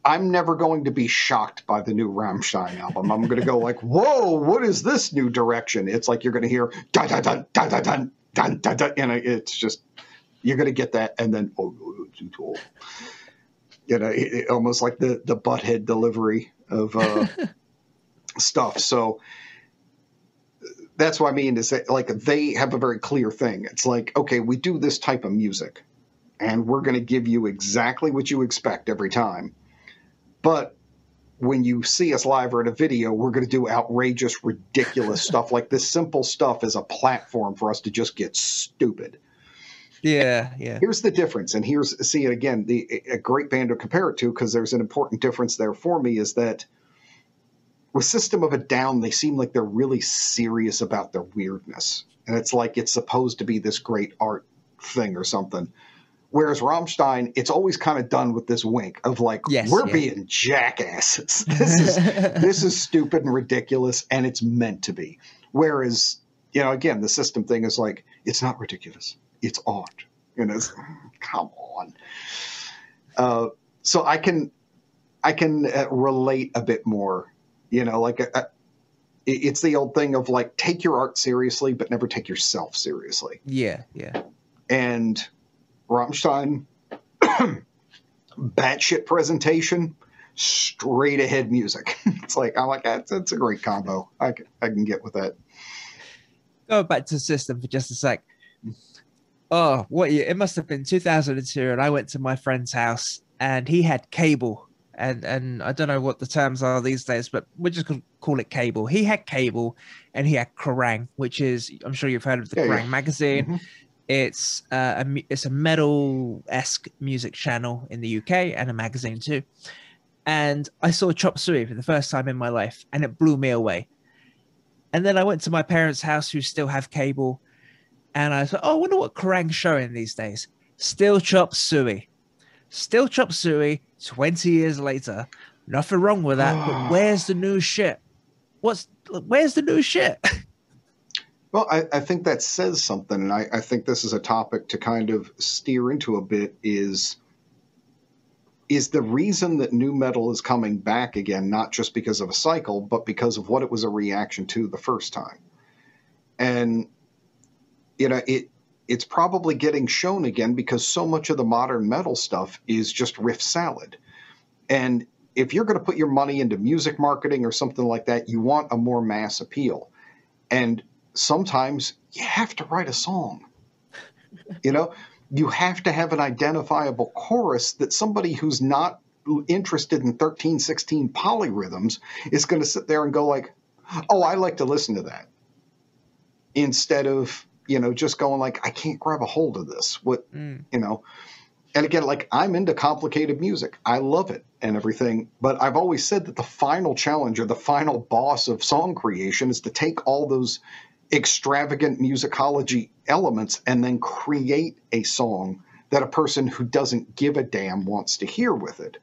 I'm never going to be shocked by the new Rammstein album. I'm going to go like, whoa, what is this new direction? It's like you're going to hear dun dun dun dun dun dun dun dun dun. And it's just, you're going to get that. And then, you know, almost like the butthead delivery of stuff. So that's what I mean, is that like they have a very clear thing. It's like, okay, we do this type of music and we're going to give you exactly what you expect every time. But when you see us live or in a video, we're going to do outrageous, ridiculous stuff. Like this simple stuff is a platform for us to just get stupid. Yeah, yeah. Here's the difference. And see it again, a great band to compare it to, because there's an important difference there for me, is that with System of a Down, they seem like they're really serious about their weirdness. And it's like it's supposed to be this great art thing or something. Whereas Rammstein, it's always kind of done with this wink of like, we're being jackasses. This is stupid and ridiculous, and it's meant to be. Whereas, you know, again, the System thing is like, it's not ridiculous. It's art. You know, come on. So I can relate a bit more. You know, like it's the old thing of like, take your art seriously, but never take yourself seriously. Yeah, yeah. And Rammstein, batshit presentation, straight ahead music. It's like, I'm like, that's a great combo. I can get with that. Go back to System for just a sec. Oh, what year? It must have been 2002, and I went to my friend's house, and he had cable. And I don't know what the terms are these days, but we're just going to call it cable. He had cable, and he had Kerrang, which is, I'm sure you've heard of the Kerrang magazine. Mm-hmm. It's a metal-esque music channel in the UK and a magazine too. And I saw Chop Suey for the first time in my life, and it blew me away. And then I went to my parents' house, who still have cable, and I thought, oh, I wonder what Kerrang's showing these days. Still Chop Suey. Still Chop Suey 20 years later. Nothing wrong with that, but where's the new shit? Where's the new shit? Well, I think that says something, and I think this is a topic to kind of steer into a bit, is the reason that nu metal is coming back again, not just because of a cycle, but because of what it was a reaction to the first time. And, you know, it's probably getting shown again because so much of the modern metal stuff is just riff salad. And if you're going to put your money into music marketing or something like that, you want a more mass appeal. And sometimes you have to write a song. You know, you have to have an identifiable chorus that somebody who's not interested in 13, 16 polyrhythms is going to sit there and go like, oh, I like to listen to that. Instead of, you know, just going like, I can't grab a hold of this. You know, and again, like, I'm into complicated music. I love it and everything. But I've always said that the final challenge or the final boss of song creation is to take all those extravagant musicology elements and then create a song that a person who doesn't give a damn wants to hear with it.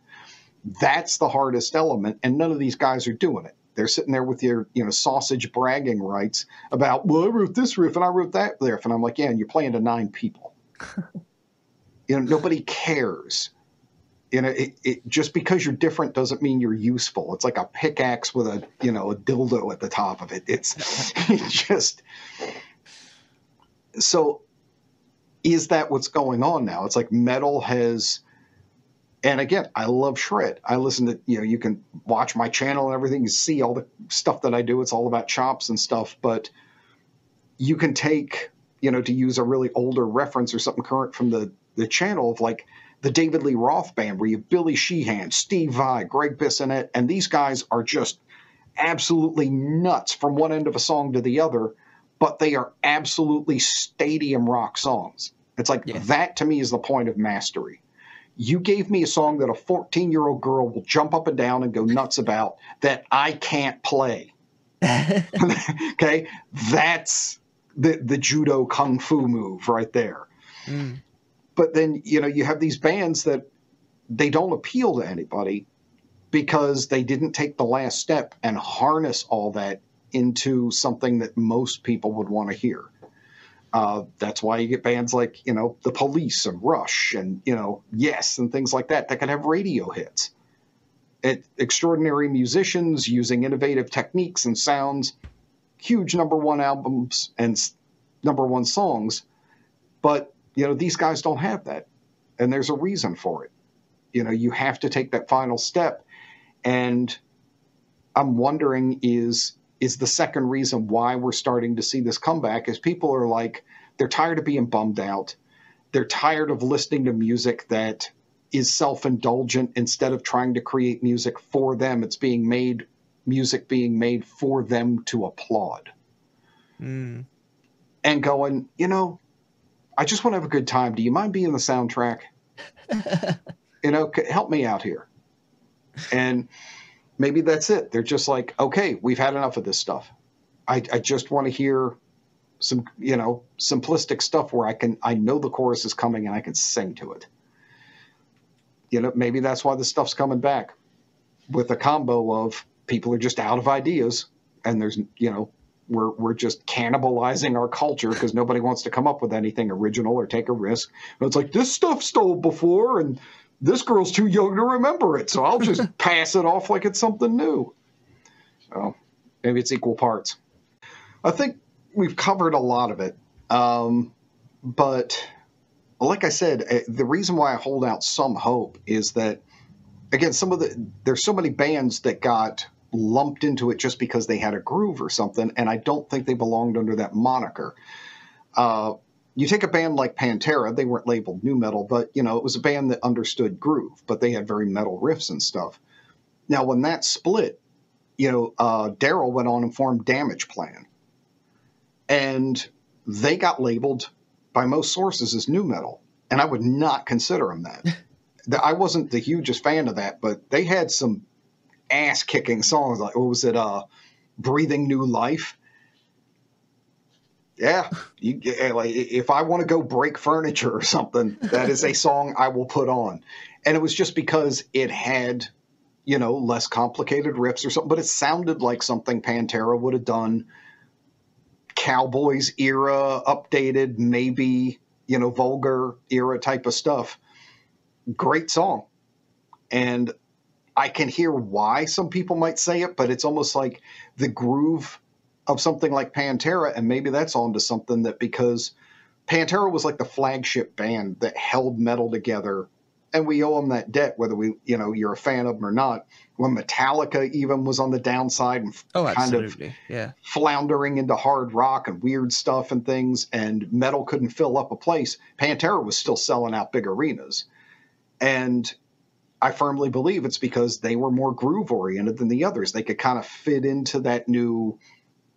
That's the hardest element, and none of these guys are doing it. They're sitting there with your, you know, sausage bragging rights about, well, I wrote this riff and I wrote that riff. And I'm like, yeah, and you're playing to 9 people. You know, nobody cares. You know, it just because you're different doesn't mean you're useful. It's like a pickaxe with a, you know, a dildo at the top of it. It's just, so is that what's going on now? It's like metal has, and again, I love shred. I listen to, you know, you can watch my channel and everything. You see all the stuff that I do. It's all about chops and stuff. But you can take, you know, to use a really older reference or something current from the channel of like the David Lee Roth band, where you have Billy Sheehan, Steve Vai, Greg Bissonette, and these guys are just absolutely nuts from one end of a song to the other, but they are absolutely stadium rock songs. It's like that to me is the point of mastery. You gave me a song that a 14-year-old girl will jump up and down and go nuts about that I can't play. Okay? That's the judo kung fu move right there. But then, you know, you have these bands that they don't appeal to anybody because they didn't take the last step and harness all that into something that most people would want to hear. That's why you get bands like, you know, The Police and Rush and, you know, Yes and things like that can have radio hits. Extraordinary musicians using innovative techniques and sounds, huge #1 albums and #1 songs. But, you know, these guys don't have that. And there's a reason for it. You know, you have to take that final step. And I'm wondering is is the second reason why we're starting to see this comeback, is people are like, they're tired of being bummed out. They're tired of listening to music that is self-indulgent. Instead of trying to create music for them, it's being made, music being made for them to applaud. And going, you know, I just want to have a good time. Do you mind being the soundtrack? You know, help me out here. And maybe that's it. They're just like, okay, we've had enough of this stuff. I just want to hear some, you know, simplistic stuff where I know the chorus is coming and I can sing to it. You know, maybe that's why the stuff's coming back, with a combo of people are just out of ideas, and there's, you know, we're just cannibalizing our culture because nobody wants to come up with anything original or take a risk. And it's like, this stuff stole before, and this girl's too young to remember it, so I'll just pass it off like it's something new. So maybe it's equal parts. I think we've covered a lot of it. But like I said, the reason why I hold out some hope is that, again, there's so many bands that got lumped into it just because they had a groove or something, and I don't think they belonged under that moniker. You take a band like Pantera, they weren't labeled nu metal, but, you know, it was a band that understood groove, but they had very metal riffs and stuff. Now, when that split, you know, Daryl went on and formed Damage Plan, and they got labeled by most sources as nu metal, and I would not consider them that. I wasn't the hugest fan of that, but they had some ass-kicking songs, like, what was it, Breathing New Life? Yeah, like, if I want to go break furniture or something, that is a song I will put on. And it was just because it had, you know, less complicated riffs or something, but it sounded like something Pantera would have done. Cowboys era, updated, maybe, you know, Vulgar era type of stuff. Great song. And I can hear why some people might say it, but it's almost like the groove of something like Pantera, and maybe that's onto something, that because Pantera was like the flagship band that held metal together, and we owe them that debt, whether we, you know, you're a fan of them or not. When Metallica even was on the downside and kind of floundering into hard rock and weird stuff and things, and metal couldn't fill up a place, Pantera was still selling out big arenas. And I firmly believe it's because they were more groove oriented than the others. They could kind of fit into that new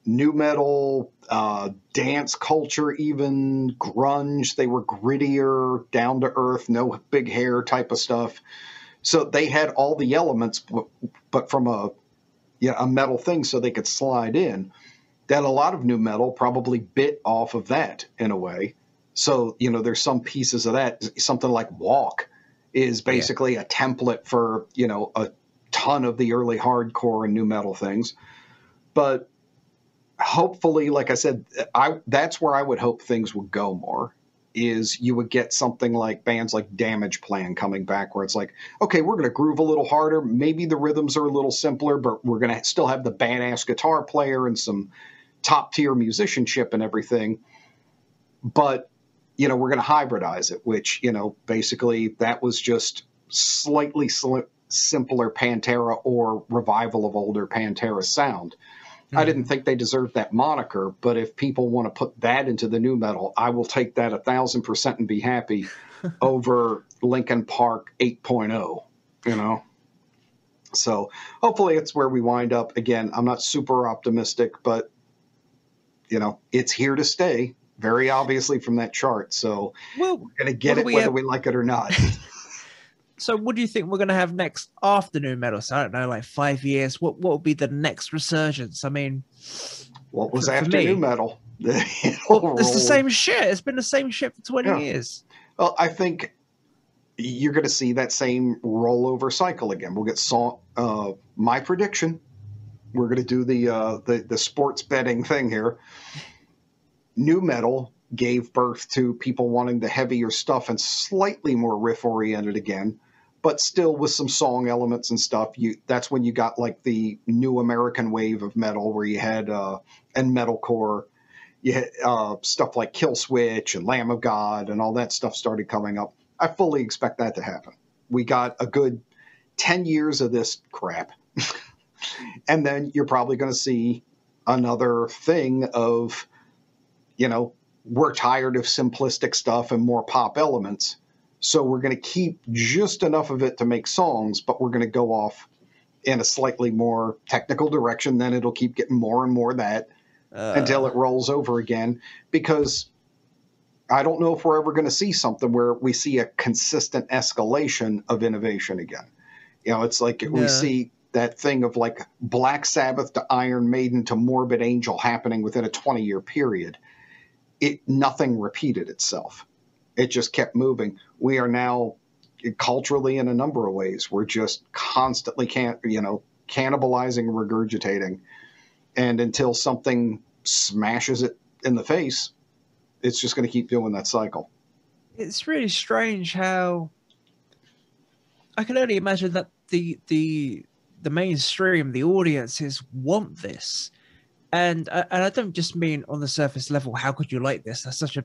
metal, dance culture, even grunge. They were grittier, down to earth, no big hair type of stuff. So they had all the elements, but from a metal thing, so they could slide in. That a lot of nu metal probably bit off of that in a way. So, you know, there's some pieces of that. Something like Walk is basically a template for, you know, a ton of the early hardcore and nu metal things. But hopefully, like I said, that's where I would hope things would go more, is you would get something like bands like Damage Plan coming back, where it's like, okay, we're going to groove a little harder. Maybe the rhythms are a little simpler, but we're going to still have the badass guitar player and some top tier musicianship and everything. But, you know, we're going to hybridize it, which, you know, basically that was just slightly simpler Pantera or revival of older Pantera sound. I didn't think they deserved that moniker, but if people want to put that into the nu metal, I will take that 1,000% and be happy over Linkin Park 8.0, you know? So hopefully it's where we wind up. Again, I'm not super optimistic, but, you know, it's here to stay, very obviously from that chart. So we're going to get it whether we like it or not. So what do you think we're going to have next after nu metal? So I don't know, like 5 years. What will be the next resurgence? I mean, what was after nu metal? Well, it's the same shit. It's been the same shit for 20 years. Well, I think you're going to see that same rollover cycle again. We'll get my prediction. We're going to do the sports betting thing here. Nu metal gave birth to people wanting the heavier stuff and slightly more riff oriented again, but still with some song elements and stuff. That's when you got like the new American wave of metal, where you had and metalcore, you had stuff like Killswitch and Lamb of God and all that stuff started coming up. I fully expect that to happen. We got a good 10 years of this crap. And then you're probably going to see another thing of, we're tired of simplistic stuff and more pop elements. So we're going to keep just enough of it to make songs, but we're going to go off in a slightly more technical direction. Then it'll keep getting more and more that until it rolls over again. Because I don't know if we're ever going to see something where we see a consistent escalation of innovation again. It's like we see that thing of like Black Sabbath to Iron Maiden to Morbid Angel happening within a 20-year period. Nothing repeated itself. It just kept moving. We are now culturally, in a number of ways, we're just constantly cannibalizing, regurgitating. And until something smashes it in the face, it's just going to keep doing that cycle. It's really strange how I can only imagine that the mainstream, the audiences want this. And I don't just mean on the surface level, how could you like this? That's such a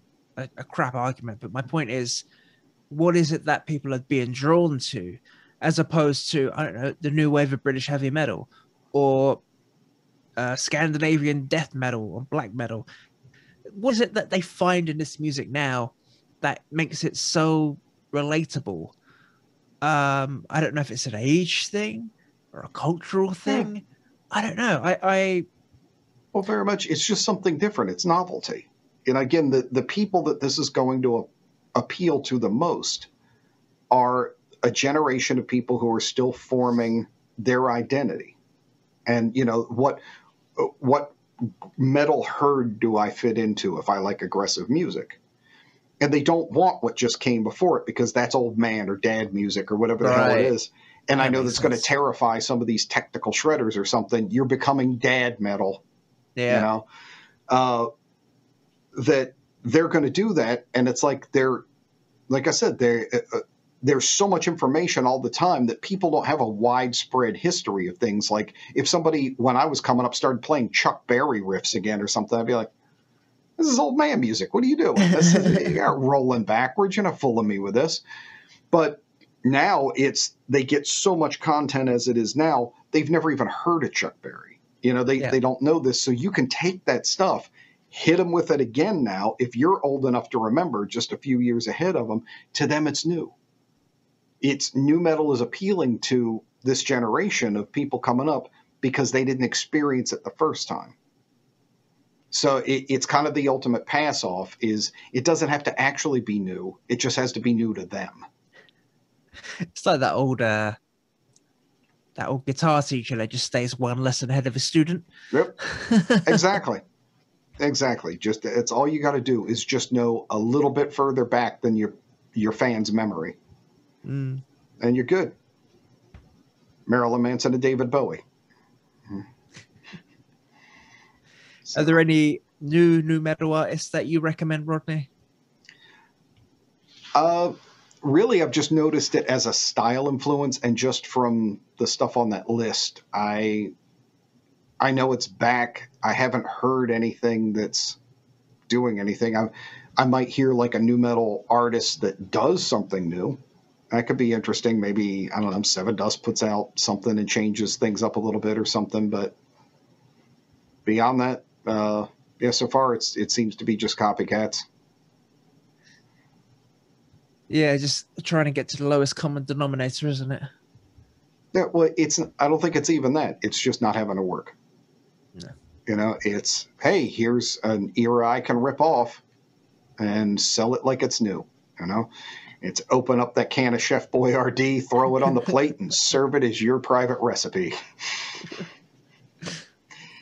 crap argument. But my point is, what is it that people are being drawn to, as opposed to, I don't know, the new wave of British heavy metal or Scandinavian death metal or black metal? What is it that they find in this music now that makes it so relatable? I don't know if it's an age thing or a cultural thing. I don't know. Well, very much. It's just something different. It's novelty. And again, the people that this is going to appeal to the most are a generation of people who are still forming their identity. And, what metal herd do I fit into if I like aggressive music? And they don't want what just came before it because that's old man or dad music or whatever the hell it is. And I know that's going to terrify some of these technical shredders or something. You're becoming dad metal. Yeah. That they're going to do that. And it's like like I said, there's so much information all the time that people don't have a widespread history of things. Like if somebody, when I was coming up, started playing Chuck Berry riffs again or something, I'd be like, this is old man music. What are you doing? You're not rolling backwards. You're not fooling me with this. But now they get so much content as it is now. They've never even heard of Chuck Berry. They don't know this. So you can take that stuff, hit them with it again now. If you're old enough to remember, just a few years ahead of them, to them it's new. It's new metal is appealing to this generation of people coming up because they didn't experience it the first time. So it's kind of the ultimate pass off is it doesn't have to actually be new. It just has to be new to them. It's like that old guitar teacher that just stays one lesson ahead of a student. Yep. Exactly. Just it's all you got to do is just know a little bit further back than your fan's memory. And you're good. Marilyn Manson and David Bowie. So, are there any new metal artists that you recommend, Rodney? Really, I've just noticed it as a style influence, and just from the stuff on that list, I know it's back. I haven't heard anything that's doing anything. I might hear like a new metal artist that does something new. That could be interesting. Maybe, I don't know, Seven Dust puts out something and changes things up a little bit or something. But beyond that, so far it seems to be just copycats. Yeah, just trying to get to the lowest common denominator, isn't it? Yeah, well, I don't think it's even that. It's just not having to work. No. It's, hey, here's an era I can rip off and sell it like it's new. It's open up that can of Chef Boyardee, throw it on the plate, and serve it as your private recipe.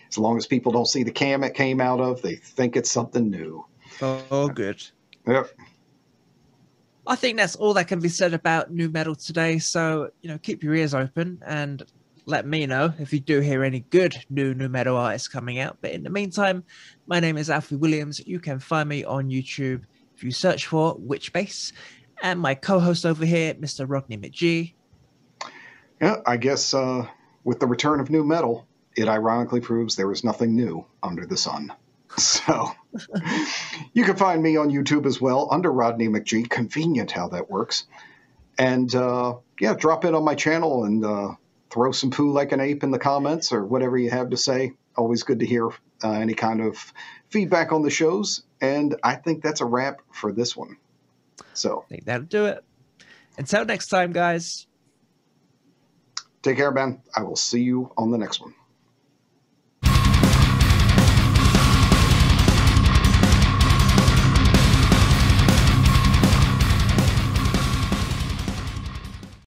As long as people don't see the can it came out of, they think it's something new. Oh, good. Yep. I think that's all that can be said about new metal today. So, keep your ears open and let me know if you do hear any good new metal artists coming out. But in the meantime, my name is Alfie Williams. You can find me on YouTube if you search for Witchbase. And my co-host over here, Mr. Rodney McGee. Yeah, I guess with the return of new metal, it ironically proves there is nothing new under the sun. So you can find me on YouTube as well under Rodney McGee. Convenient how that works. And drop in on my channel and throw some poo like an ape in the comments or whatever you have to say. Always good to hear any kind of feedback on the shows. And I think that's a wrap for this one. So I think that'll do it. Until next time, guys. Take care, Ben. I will see you on the next one.